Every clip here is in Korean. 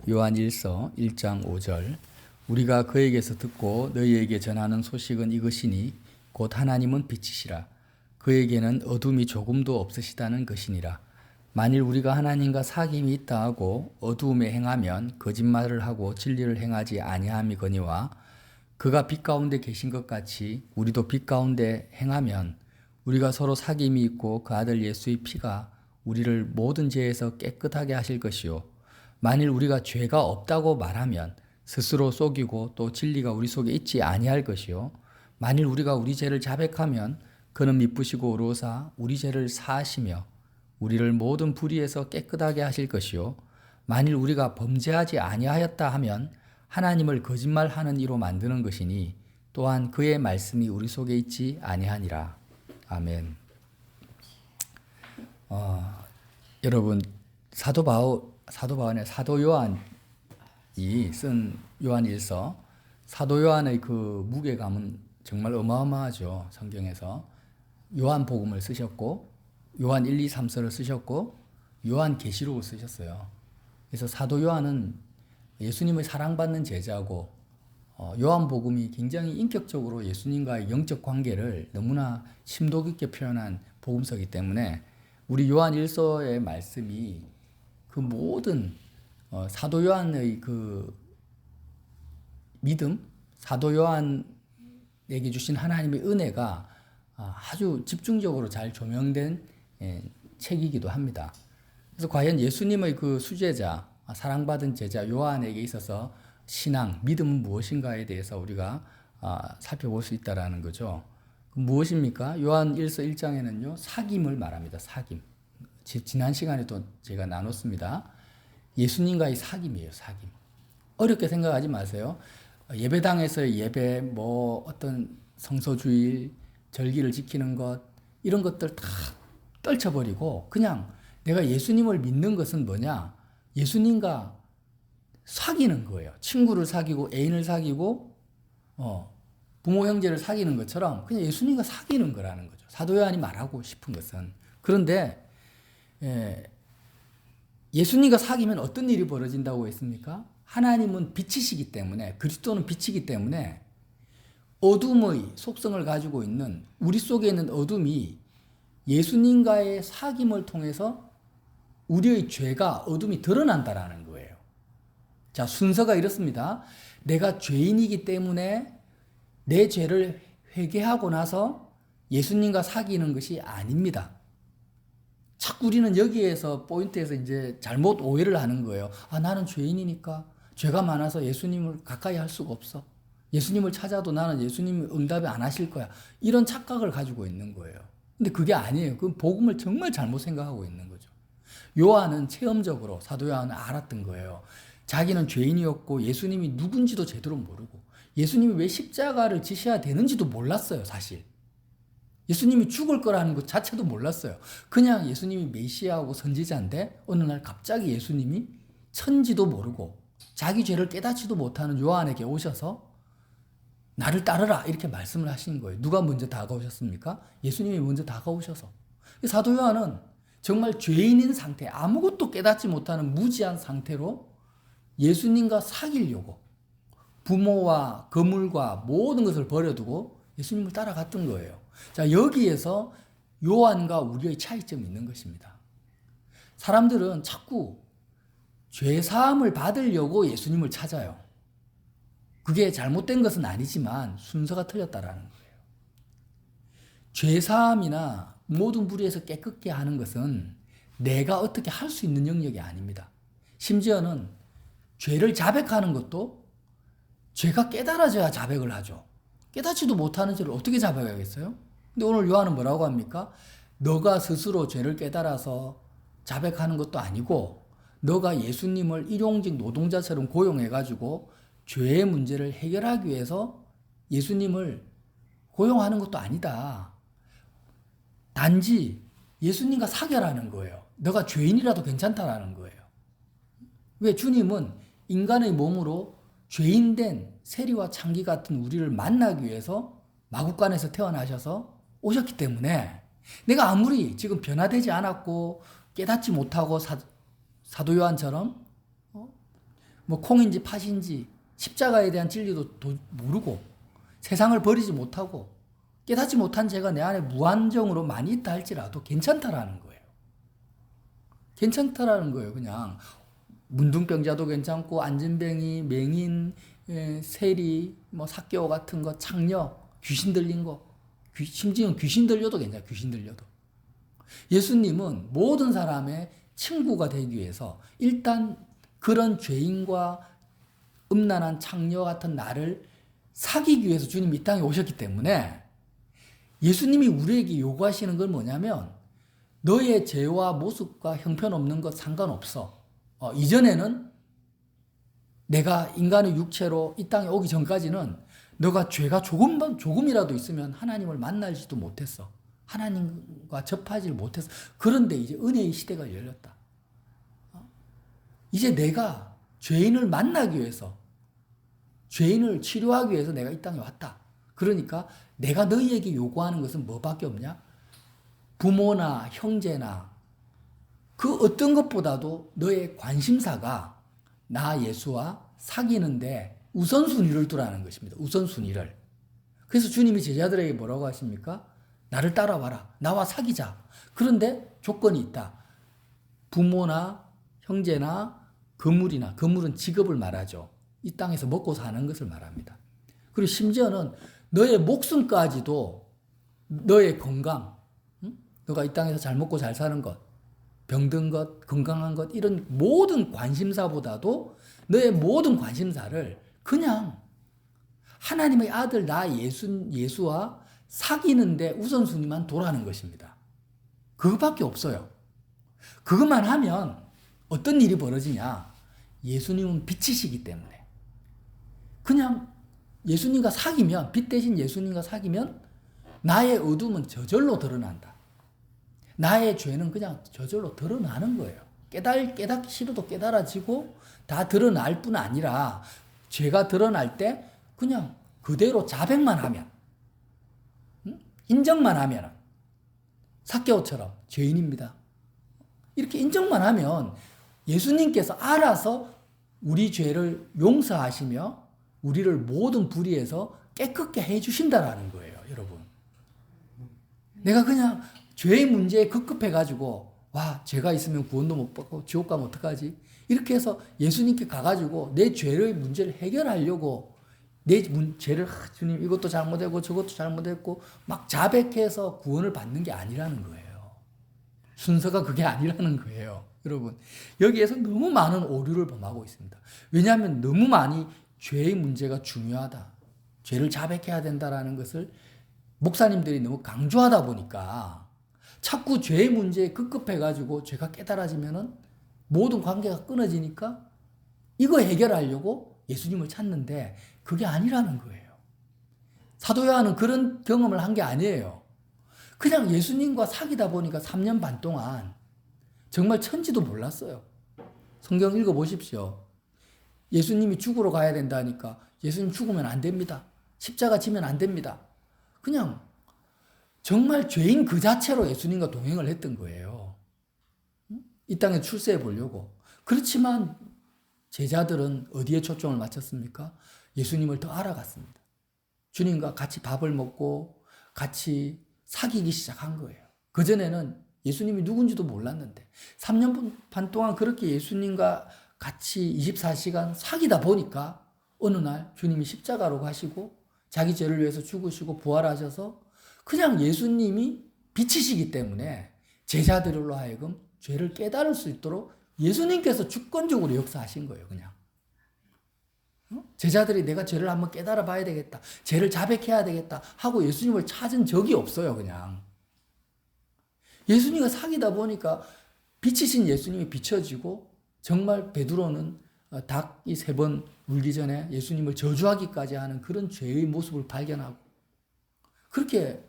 요한 1서 1장 5절 우리가 그에게서 듣고 너희에게 전하는 소식은 이것이니 곧 하나님은 빛이시라 그에게는 어둠이 조금도 없으시다는 것이니라. 만일 우리가 하나님과 사귐이 있다 하고 어두움에 행하면 거짓말을 하고 진리를 행하지 아니함이거니와 그가 빛 가운데 계신 것 같이 우리도 빛 가운데 행하면 우리가 서로 사귐이 있고 그 아들 예수의 피가 우리를 모든 죄에서 깨끗하게 하실 것이요 만일 우리가 죄가 없다고 말하면 스스로 속이고 또 진리가 우리 속에 있지 아니할 것이요 만일 우리가 우리 죄를 자백하면 그는 미쁘시고 의로우사 우리 죄를 사하시며 우리를 모든 불의에서 깨끗하게 하실 것이요 만일 우리가 범죄하지 아니하였다 하면 하나님을 거짓말하는 이로 만드는 것이니 또한 그의 말씀이 우리 속에 있지 아니하니라. 아멘. 여러분 사도 요한이 쓴 요한 1서 사도 요한의 그 무게감은 정말 어마어마하죠. 성경에서 요한복음을 쓰셨고 요한 1, 2, 3서를 쓰셨고 요한 계시록을 쓰셨어요. 그래서 사도 요한은 예수님의 사랑받는 제자고 요한복음이 굉장히 인격적으로 예수님과의 영적 관계를 너무나 심도 깊게 표현한 복음서이기 때문에 우리 요한 1서의 말씀이 그 모든 사도 요한의 그 믿음, 사도 요한에게 주신 하나님의 은혜가 아주 집중적으로 잘 조명된 책이기도 합니다. 그래서 과연 예수님의 그 수제자, 사랑받은 제자 요한에게 있어서 신앙, 믿음은 무엇인가에 대해서 우리가 살펴볼 수 있다라는 거죠. 무엇입니까? 요한 1서 1장에는요, 사귐을 말합니다. 사귐. 지난 시간에도 제가 나눴습니다. 예수님과의 사귐이에요. 사귐. 어렵게 생각하지 마세요. 예배당에서의 예배, 어떤 성서주일, 절기를 지키는 것, 이런 것들 다 떨쳐버리고 그냥 내가 예수님을 믿는 것은 뭐냐? 예수님과 사귀는 거예요. 친구를 사귀고 애인을 사귀고 부모 형제를 사귀는 것처럼 그냥 예수님과 사귀는 거라는 거죠. 사도 요한이 말하고 싶은 것은. 그런데 예수님과 사귀면 어떤 일이 벌어진다고 했습니까? 하나님은 빛이시기 때문에 그리스도는 빛이기 때문에 어둠의 속성을 가지고 있는 우리 속에 있는 어둠이 예수님과의 사귐을 통해서 우리의 죄가 어둠이 드러난다라는 거예요. 자, 순서가 이렇습니다. 내가 죄인이기 때문에 내 죄를 회개하고 나서 예수님과 사귀는 것이 아닙니다. 자꾸 우리는 여기에서 포인트에서 이제 잘못 오해를 하는 거예요. 나는 죄인이니까 죄가 많아서 예수님을 가까이 할 수가 없어. 예수님을 찾아도 나는 예수님이 응답이 안 하실 거야. 이런 착각을 가지고 있는 거예요. 근데 그게 아니에요. 그 복음을 정말 잘못 생각하고 있는 거죠. 요한은 체험적으로 사도 요한은 알았던 거예요. 자기는 죄인이었고 예수님이 누군지도 제대로 모르고 예수님이 왜 십자가를 지셔야 되는지도 몰랐어요. 사실. 예수님이 죽을 거라는 것 자체도 몰랐어요. 그냥 예수님이 메시아하고 선지자인데 어느 날 갑자기 예수님이 천지도 모르고 자기 죄를 깨닫지도 못하는 요한에게 오셔서 나를 따르라 이렇게 말씀을 하신 거예요. 누가 먼저 다가오셨습니까? 예수님이 먼저 다가오셔서. 사도 요한은 정말 죄인인 상태, 아무것도 깨닫지 못하는 무지한 상태로 예수님과 사귀려고 부모와 거물과 모든 것을 버려두고 예수님을 따라갔던 거예요. 자, 여기에서 요한과 우리의 차이점이 있는 것입니다. 사람들은 자꾸 죄사함을 받으려고 예수님을 찾아요. 그게 잘못된 것은 아니지만 순서가 틀렸다라는 거예요. 죄사함이나 모든 불의에서 깨끗게 하는 것은 내가 어떻게 할 수 있는 영역이 아닙니다. 심지어는 죄를 자백하는 것도 죄가 깨달아져야 자백을 하죠. 깨닫지도 못하는 죄를 어떻게 자백하겠어요? 근데 오늘 요한은 뭐라고 합니까? 너가 스스로 죄를 깨달아서 자백하는 것도 아니고 너가 예수님을 일용직 노동자처럼 고용해가지고 죄의 문제를 해결하기 위해서 예수님을 고용하는 것도 아니다. 단지 예수님과 사귀라는 거예요. 너가 죄인이라도 괜찮다라는 거예요. 왜? 주님은 인간의 몸으로 죄인된 세리와 창기 같은 우리를 만나기 위해서 마국간에서 태어나셔서 오셨기 때문에 내가 아무리 지금 변화되지 않았고 깨닫지 못하고 사도 요한처럼 뭐 콩인지 팥인지 십자가에 대한 진리도 모르고 세상을 버리지 못하고 깨닫지 못한 죄가 내 안에 무한정으로 많이 있다 할지라도 괜찮다라는 거예요. 괜찮다라는 거예요. 그냥 문둥병자도 괜찮고 안진뱅이, 맹인, 세리, 뭐 사개오 같은 거, 창녀, 귀신 들린 거, 심지어 귀신 들려도 괜찮아요. 귀신 들려도. 예수님은 모든 사람의 친구가 되기 위해서 일단 그런 죄인과 음란한 창녀 같은 나를 사귀기 위해서 주님이 이 땅에 오셨기 때문에 예수님이 우리에게 요구하시는 건 뭐냐면 너의 죄와 모습과 형편없는 것 상관없어. 이전에는 내가 인간의 육체로 이 땅에 오기 전까지는 너가 죄가 조금이라도 있으면 하나님을 만날지도 못했어. 하나님과 접하지를 못했어. 그런데 이제 은혜의 시대가 열렸다. 이제 내가 죄인을 만나기 위해서, 죄인을 치료하기 위해서 내가 이 땅에 왔다. 그러니까 내가 너희에게 요구하는 것은 뭐밖에 없냐? 부모나 형제나 그 어떤 것보다도 너의 관심사가 나 예수와 사귀는데 우선순위를 두라는 것입니다. 우선순위를. 그래서 주님이 제자들에게 뭐라고 하십니까? 나를 따라와라. 나와 사귀자. 그런데 조건이 있다. 부모나 형제나 거물이나, 거물은 직업을 말하죠. 이 땅에서 먹고 사는 것을 말합니다. 그리고 심지어는 너의 목숨까지도 너의 건강, 너가 이 땅에서 잘 먹고 잘 사는 것, 병든 것, 건강한 것, 이런 모든 관심사보다도 너의 모든 관심사를 그냥 하나님의 아들 나 예수와 사귀는데 우선순위만 도라는 것입니다. 그것밖에 없어요. 그것만 하면 어떤 일이 벌어지냐? 예수님은 빛이시기 때문에 그냥 예수님과 사귀면, 빛 대신 예수님과 사귀면 나의 어둠은 저절로 드러난다. 나의 죄는 그냥 저절로 드러나는 거예요. 깨닫기 싫어도 깨달아지고 다 드러날 뿐 아니라 죄가 드러날 때 그냥 그대로 자백만 하면, 인정만 하면 삭개오처럼 죄인입니다. 이렇게 인정만 하면 예수님께서 알아서 우리 죄를 용서하시며 우리를 모든 불의에서 깨끗게 해주신다라는 거예요, 여러분. 내가 그냥 죄의 문제에 급급해가지고 와, 죄가 있으면 구원도 못 받고 지옥 가면 어떡하지? 이렇게 해서 예수님께 가가지고 내 죄의 문제를 해결하려고 내 죄를 주님 이것도 잘못했고 저것도 잘못했고 막 자백해서 구원을 받는 게 아니라는 거예요. 순서가 그게 아니라는 거예요. 여러분, 여기에서 너무 많은 오류를 범하고 있습니다. 왜냐하면 너무 많이 죄의 문제가 중요하다. 죄를 자백해야 된다라는 것을 목사님들이 너무 강조하다 보니까 자꾸 죄의 문제에 급급해가지고 죄가 깨달아지면은 모든 관계가 끊어지니까 이거 해결하려고 예수님을 찾는데 그게 아니라는 거예요. 사도 요한은 그런 경험을 한 게 아니에요. 그냥 예수님과 사귀다 보니까 3년 반 동안 정말 천지도 몰랐어요. 성경 읽어보십시오. 예수님이 죽으러 가야 된다니까 예수님 죽으면 안 됩니다. 십자가 지면 안 됩니다. 그냥 정말 죄인 그 자체로 예수님과 동행을 했던 거예요. 이 땅에 출세해 보려고. 그렇지만 제자들은 어디에 초점을 맞췄습니까? 예수님을 더 알아갔습니다. 주님과 같이 밥을 먹고 같이 사귀기 시작한 거예요. 그전에는 예수님이 누군지도 몰랐는데 3년 반 동안 그렇게 예수님과 같이 24시간 사귀다 보니까 어느 날 주님이 십자가로 가시고 자기 죄를 위해서 죽으시고 부활하셔서 그냥 예수님이 빛이시기 때문에 제자들로 하여금 죄를 깨달을 수 있도록 예수님께서 주권적으로 역사하신 거예요. 그냥 제자들이 내가 죄를 한번 깨달아 봐야 되겠다, 죄를 자백해야 되겠다 하고 예수님을 찾은 적이 없어요. 그냥 예수님과 사귀다 보니까 빛이신 예수님이 비춰지고 정말 베드로는 닭이 3번 물기 전에 예수님을 저주하기까지 하는 그런 죄의 모습을 발견하고 그렇게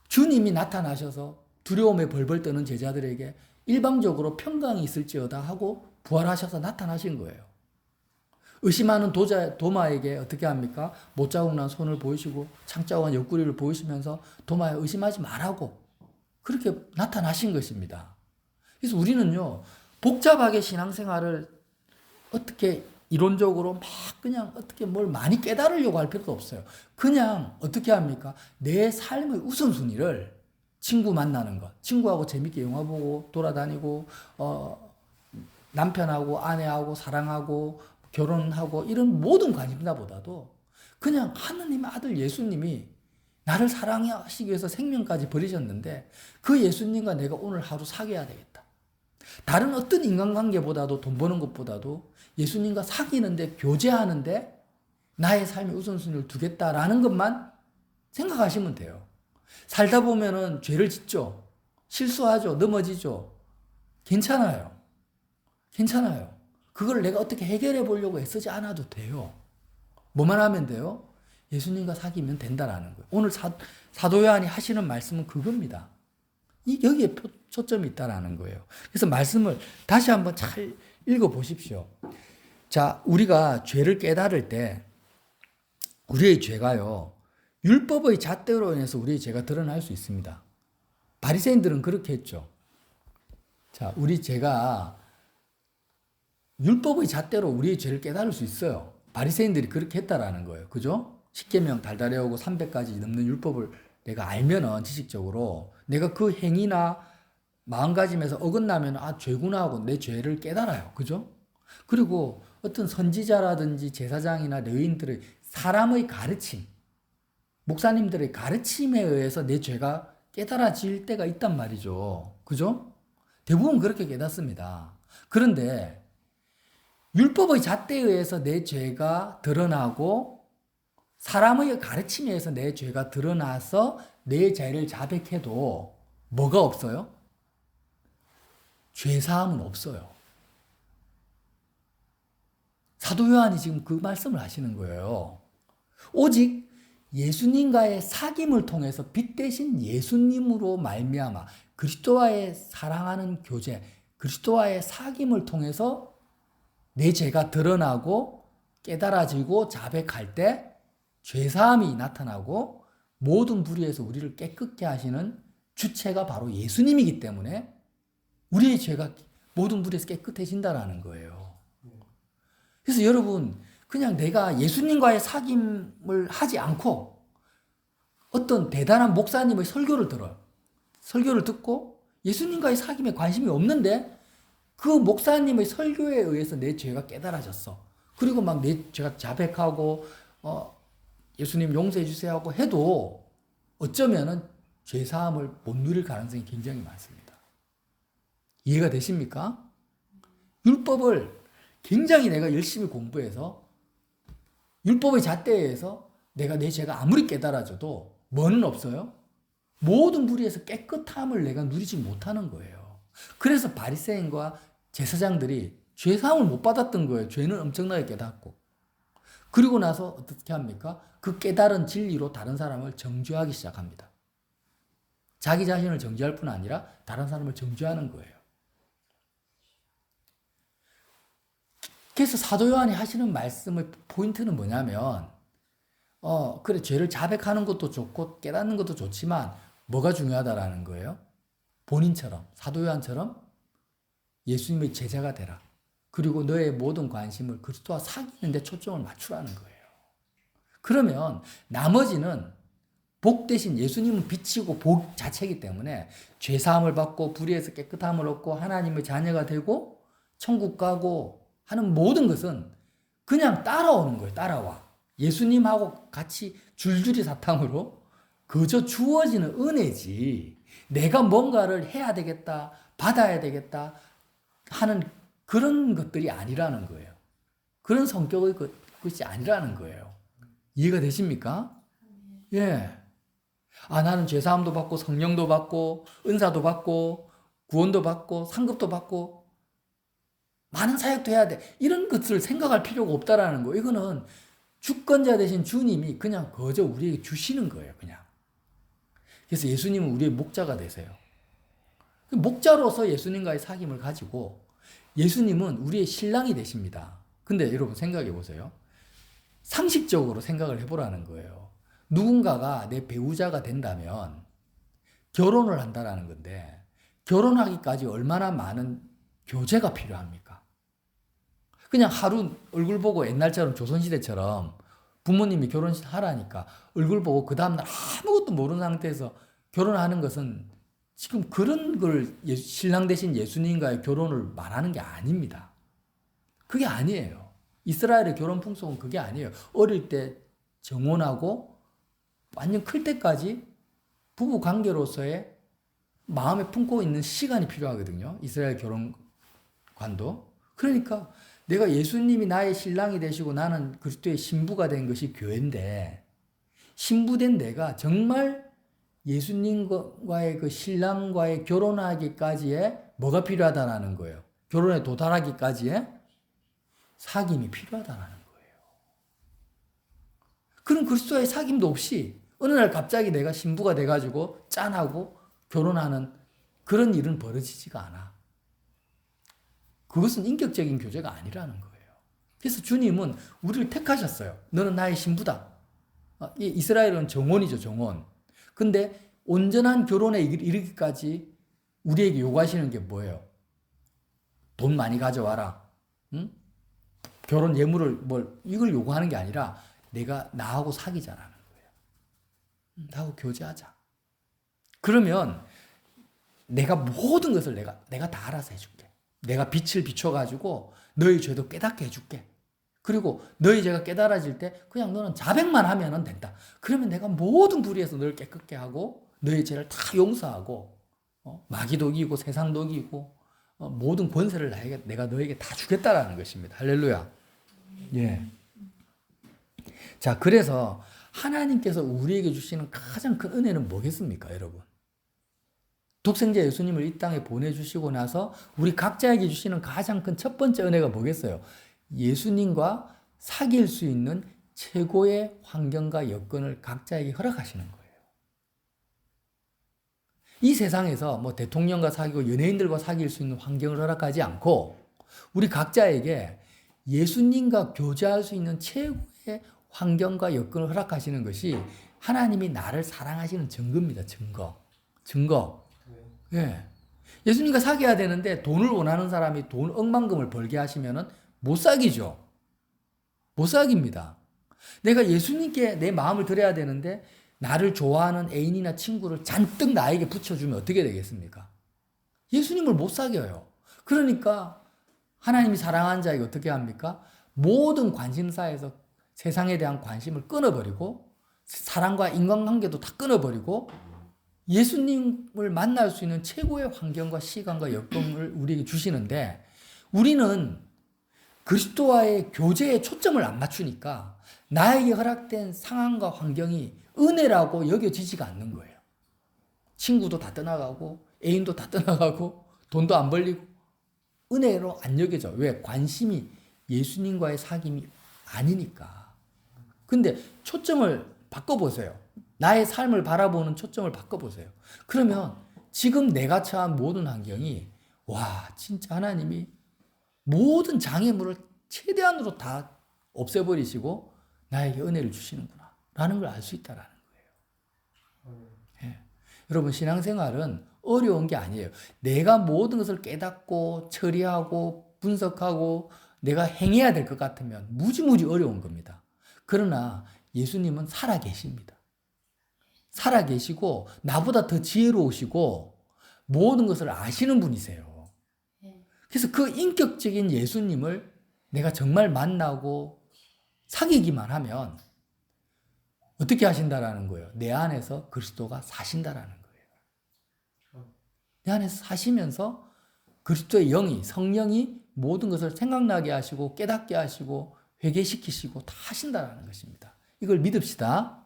주님이 나타나셔서 두려움에 벌벌 떠는 제자들에게 일방적으로 평강이 있을지어다 하고 부활하셔서 나타나신 거예요. 의심하는 도마에게 어떻게 합니까? 못자국 난 손을 보이시고 창자국한 옆구리를 보이시면서 도마야 의심하지 말라고 그렇게 나타나신 것입니다. 그래서 우리는요, 복잡하게 신앙생활을 어떻게 이론적으로 막 그냥 어떻게 뭘 많이 깨달으려고 할 필요도 없어요. 그냥 어떻게 합니까? 내 삶의 우선순위를 친구 만나는 것, 친구하고 재밌게 영화 보고 돌아다니고 남편하고 아내하고 사랑하고 결혼하고 이런 모든 관심사보다도 그냥 하느님의 아들 예수님이 나를 사랑하시기 위해서 생명까지 버리셨는데 그 예수님과 내가 오늘 하루 사귀어야 되겠다. 다른 어떤 인간관계보다도 돈 버는 것보다도 예수님과 사귀는데 교제하는데 나의 삶의 우선순위를 두겠다라는 것만 생각하시면 돼요. 살다 보면은 죄를 짓죠. 실수하죠. 넘어지죠. 괜찮아요. 괜찮아요. 그걸 내가 어떻게 해결해 보려고 애쓰지 않아도 돼요. 뭐만 하면 돼요? 예수님과 사귀면 된다라는 거예요. 오늘 사도 요한이 하시는 말씀은 그겁니다. 여기에 초점이 있다라는 거예요. 그래서 말씀을 다시 한번 잘 읽어 보십시오. 자, 우리가 죄를 깨달을 때 우리의 죄가요. 율법의 잣대로 인해서 우리의 죄가 드러날 수 있습니다. 바리새인들은 그렇게 했죠. 자, 우리 죄가 율법의 잣대로 우리의 죄를 깨달을 수 있어요. 바리새인들이 그렇게 했다라는 거예요. 그죠? 십계명 달달 외우고 300가지 넘는 율법을 내가 알면은 지식적으로 내가 그 행위나 마음가짐에서 어긋나면 아 죄구나 하고 내 죄를 깨달아요. 그죠? 그리고 어떤 선지자라든지 제사장이나 레위인들의 사람의 가르침, 목사님들의 가르침에 의해서 내 죄가 깨달아질 때가 있단 말이죠. 그죠? 대부분 그렇게 깨닫습니다. 그런데 율법의 잣대에 의해서 내 죄가 드러나고 사람의 가르침에 의해서 내 죄가 드러나서 내 죄를 자백해도 뭐가 없어요? 죄사함은 없어요. 사도 요한이 지금 그 말씀을 하시는 거예요. 오직 예수님과의 사귐을 통해서 빛되신 예수님으로 말미암아 그리스도와의 사랑하는 교제, 그리스도와의 사귐을 통해서 내 죄가 드러나고 깨달아지고 자백할 때 죄사함이 나타나고 모든 불의에서 우리를 깨끗게 하시는 주체가 바로 예수님이기 때문에 우리의 죄가 모든 불의에서 깨끗해진다라는 거예요. 그래서 여러분 그냥 내가 예수님과의 사귐을 하지 않고 어떤 대단한 목사님의 설교를 들어요. 설교를 듣고 예수님과의 사귐에 관심이 없는데 그 목사님의 설교에 의해서 내 죄가 깨달아졌어. 그리고 막 내 죄가 자백하고 예수님 용서해 주세요 하고 해도 어쩌면은 죄사함을 못 누릴 가능성이 굉장히 많습니다. 이해가 되십니까? 율법을 굉장히 내가 열심히 공부해서 율법의 잣대에 의해서 내가 내 죄가 아무리 깨달아져도 뭐는 없어요? 모든 불의에서 깨끗함을 내가 누리지 못하는 거예요. 그래서 바리새인과 제사장들이 죄사함을 못 받았던 거예요. 죄는 엄청나게 깨닫고. 그리고 나서 어떻게 합니까? 그 깨달은 진리로 다른 사람을 정죄하기 시작합니다. 자기 자신을 정죄할 뿐 아니라 다른 사람을 정죄하는 거예요. 그래서 사도 요한이 하시는 말씀의 포인트는 뭐냐면 그래 죄를 자백하는 것도 좋고 깨닫는 것도 좋지만 뭐가 중요하다라는 거예요? 본인처럼 사도 요한처럼 예수님의 제자가 되라. 그리고 너의 모든 관심을 그리스도와 사귀는 데 초점을 맞추라는 거예요. 그러면 나머지는 복 대신 예수님은 빛이고 복 자체이기 때문에 죄사함을 받고 불의에서 깨끗함을 얻고 하나님의 자녀가 되고 천국 가고 하는 모든 것은 그냥 따라오는 거예요. 따라와. 예수님하고 같이 줄줄이 사탕으로 그저 주어지는 은혜지 내가 뭔가를 해야 되겠다, 받아야 되겠다 하는 그런 것들이 아니라는 거예요. 그런 성격의 것이 아니라는 거예요. 이해가 되십니까? 예. 아, 나는 죄사함도 받고 성령도 받고 은사도 받고 구원도 받고 상급도 받고 많은 사역도 해야 돼. 이런 것을 생각할 필요가 없다라는 거예요. 이거는 주권자 되신 주님이 그냥 거저 우리에게 주시는 거예요. 그냥. 그래서 예수님은 우리의 목자가 되세요. 목자로서 예수님과의 사귐을 가지고 예수님은 우리의 신랑이 되십니다. 근데 여러분 생각해 보세요. 상식적으로 생각을 해보라는 거예요. 누군가가 내 배우자가 된다면 결혼을 한다라는 건데 결혼하기까지 얼마나 많은 교제가 필요합니까? 그냥 하루 얼굴 보고 옛날처럼 조선시대처럼 부모님이 결혼하라니까 얼굴 보고 그 다음날 아무것도 모르는 상태에서 결혼하는 것은 지금 그런 걸 신랑 대신 예수님과의 결혼을 말하는 게 아닙니다. 그게 아니에요. 이스라엘의 결혼 풍속은 그게 아니에요. 어릴 때 정혼하고 완전 클 때까지 부부 관계로서의 마음에 품고 있는 시간이 필요하거든요. 이스라엘 결혼관도. 그러니까 내가 예수님이 나의 신랑이 되시고 나는 그리스도의 신부가 된 것이 교회인데 신부된 내가 정말 예수님과의 그 신랑과의 결혼하기까지의 뭐가 필요하다는 거예요. 결혼에 도달하기까지의 사귐이 필요하다는 거예요. 그런 그리스도의 사귐도 없이 어느 날 갑자기 내가 신부가 돼가지고 짠하고 결혼하는 그런 일은 벌어지지가 않아. 그것은 인격적인 교제가 아니라는 거예요. 그래서 주님은 우리를 택하셨어요. 너는 나의 신부다. 이스라엘은 정혼이죠, 정혼. 근데 온전한 결혼에 이르기까지 우리에게 요구하시는 게 뭐예요? 돈 많이 가져와라. 응? 결혼 예물을 이걸 요구하는 게 아니라 내가 나하고 사귀자라는 거예요. 나하고 교제하자. 그러면 내가 모든 것을 내가 다 알아서 해줄게. 내가 빛을 비춰가지고 너희 죄도 깨닫게 해줄게. 그리고 너희 죄가 깨달아질 때 그냥 너는 자백만 하면 된다. 그러면 내가 모든 불의에서 너를 깨끗게 하고 너희 죄를 다 용서하고 마귀도 이기고 세상도 이기고 모든 권세를 내가 너에게 다 주겠다라는 것입니다. 할렐루야. 예. 자, 그래서 하나님께서 우리에게 주시는 가장 큰 은혜는 뭐겠습니까, 여러분? 독생자 예수님을 이 땅에 보내주시고 나서 우리 각자에게 주시는 가장 큰 첫 번째 은혜가 뭐겠어요? 예수님과 사귈 수 있는 최고의 환경과 여건을 각자에게 허락하시는 거예요. 이 세상에서 뭐 대통령과 사귀고 연예인들과 사귈 수 있는 환경을 허락하지 않고 우리 각자에게 예수님과 교제할 수 있는 최고의 환경과 여건을 허락하시는 것이 하나님이 나를 사랑하시는 증거입니다. 증거. 예. 예수님과 사귀어야 되는데 돈을 원하는 사람이 돈 억만금을 벌게 하시면은 못 사귀죠. 못 사깁니다. 내가 예수님께 내 마음을 드려야 되는데 나를 좋아하는 애인이나 친구를 잔뜩 나에게 붙여주면 어떻게 되겠습니까? 예수님을 못 사귀어요. 그러니까 하나님이 사랑하는 자에게 어떻게 합니까? 모든 관심사에서 세상에 대한 관심을 끊어버리고 사랑과 인간관계도 다 끊어버리고 예수님을 만날 수 있는 최고의 환경과 시간과 여건을 우리에게 주시는데 우리는 그리스도와의 교제에 초점을 안 맞추니까 나에게 허락된 상황과 환경이 은혜라고 여겨지지가 않는 거예요. 친구도 다 떠나가고 애인도 다 떠나가고 돈도 안 벌리고 은혜로 안 여겨져. 왜? 관심이 예수님과의 사귐이 아니니까. 근데 초점을 바꿔보세요. 나의 삶을 바라보는 초점을 바꿔보세요. 그러면 지금 내가 처한 모든 환경이 와 진짜 하나님이 모든 장애물을 최대한으로 다 없애버리시고 나에게 은혜를 주시는구나 라는 걸 알 수 있다라는 거예요. 예. 여러분 신앙생활은 어려운 게 아니에요. 내가 모든 것을 깨닫고 처리하고 분석하고 내가 행해야 될 것 같으면 무지무지 어려운 겁니다. 그러나 예수님은 살아계십니다. 살아계시고 나보다 더 지혜로우시고 모든 것을 아시는 분이세요. 그래서 그 인격적인 예수님을 내가 정말 만나고 사귀기만 하면 어떻게 하신다라는 거예요? 내 안에서 그리스도가 사신다라는 거예요. 내 안에서 사시면서 그리스도의 영이 성령이 모든 것을 생각나게 하시고 깨닫게 하시고 회개시키시고 다 하신다라는 것입니다. 이걸 믿읍시다.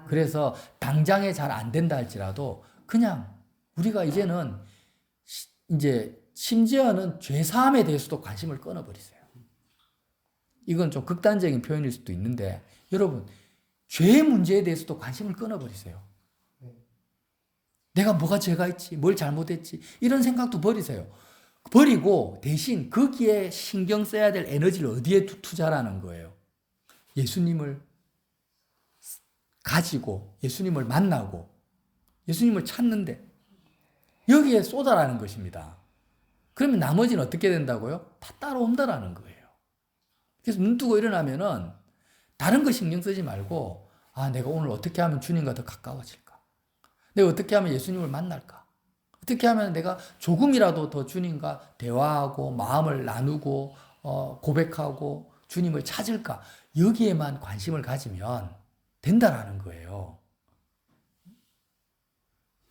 그래서 당장에 잘 안 된다 할지라도 그냥 우리가 이제는 이제 심지어는 죄사함에 대해서도 관심을 끊어버리세요. 이건 좀 극단적인 표현일 수도 있는데 여러분 죄의 문제에 대해서도 관심을 끊어버리세요. 내가 뭐가 죄가 있지, 뭘 잘못했지 이런 생각도 버리세요. 버리고 대신 거기에 신경 써야 될 에너지를 어디에 투자하라는 거예요. 예수님을 가지고 예수님을 만나고 예수님을 찾는데 여기에 쏟아라는 것입니다. 그러면 나머지는 어떻게 된다고요? 다 따라온다라는 거예요. 그래서 눈 뜨고 일어나면은 다른 거 신경 쓰지 말고, 아, 내가 오늘 어떻게 하면 주님과 더 가까워질까? 내가 어떻게 하면 예수님을 만날까? 어떻게 하면 내가 조금이라도 더 주님과 대화하고 마음을 나누고 고백하고 주님을 찾을까? 여기에만 관심을 가지면 된다라는 거예요.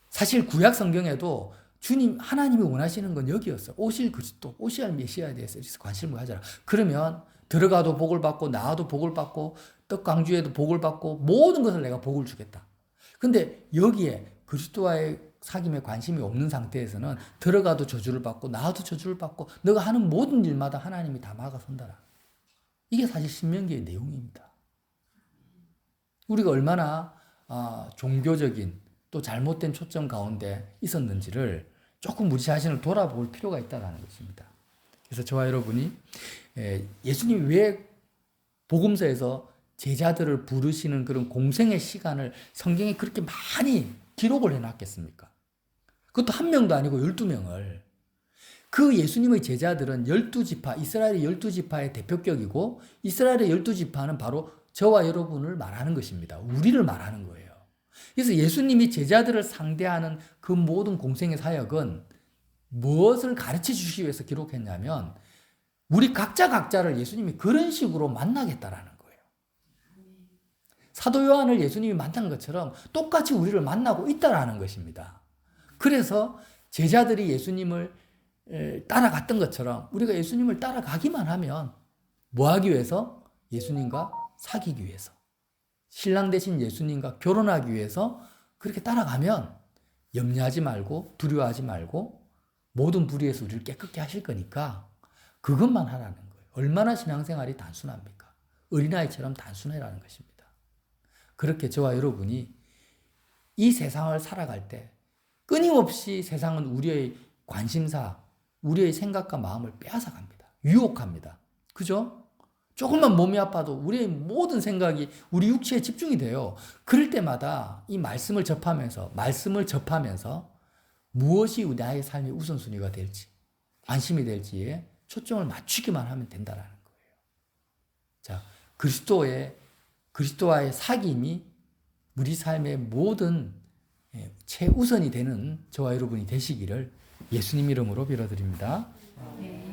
사실 구약 성경에도 주님 하나님이 원하시는 건 여기였어요. 오실 그리스도, 오실 메시아에 대해서 관심을 가져라. 그러면 들어가도 복을 받고 나와도 복을 받고 떡강주에도 복을 받고 모든 것을 내가 복을 주겠다. 근데 여기에 그리스도와의 사귐에 관심이 없는 상태에서는 들어가도 저주를 받고 나와도 저주를 받고 너가 하는 모든 일마다 하나님이 다 막아선다라. 이게 사실 신명기의 내용입니다. 우리가 얼마나 종교적인 또 잘못된 초점 가운데 있었는지를 조금 우리 자신을 돌아볼 필요가 있다는 것입니다. 그래서 저와 여러분이 예수님이 왜 복음서에서 제자들을 부르시는 그런 공생의 시간을 성경에 그렇게 많이 기록을 해놨겠습니까? 그것도 한 명도 아니고 12명을. 그 예수님의 제자들은 12지파, 이스라엘의 12지파의 대표격이고 이스라엘의 12지파는 바로 저와 여러분을 말하는 것입니다. 우리를 말하는 거예요. 그래서 예수님이 제자들을 상대하는 그 모든 공생의 사역은 무엇을 가르쳐 주시기 위해서 기록했냐면 우리 각자를 예수님이 그런 식으로 만나겠다라는 거예요. 사도 요한을 예수님이 만난 것처럼 똑같이 우리를 만나고 있다라는 것입니다. 그래서 제자들이 예수님을 따라갔던 것처럼 우리가 예수님을 따라가기만 하면 뭐 하기 위해서? 예수님과 사귀기 위해서. 신랑 되신 예수님과 결혼하기 위해서 그렇게 따라가면 염려하지 말고 두려워하지 말고 모든 불의에서 우리를 깨끗게 하실 거니까 그것만 하라는 거예요. 얼마나 신앙생활이 단순합니까? 어린아이처럼 단순해라는 것입니다. 그렇게 저와 여러분이 이 세상을 살아갈 때 끊임없이 세상은 우리의 관심사, 우리의 생각과 마음을 빼앗아갑니다. 유혹합니다. 그죠? 조금만 몸이 아파도 우리의 모든 생각이 우리 육체에 집중이 돼요. 그럴 때마다 이 말씀을 접하면서 무엇이 나의 삶의 우선순위가 될지, 관심이 될지에 초점을 맞추기만 하면 된다는 거예요. 자, 그리스도와의 사귐이 우리 삶의 모든 최우선이 되는 저와 여러분이 되시기를 예수님 이름으로 빌어드립니다. 네.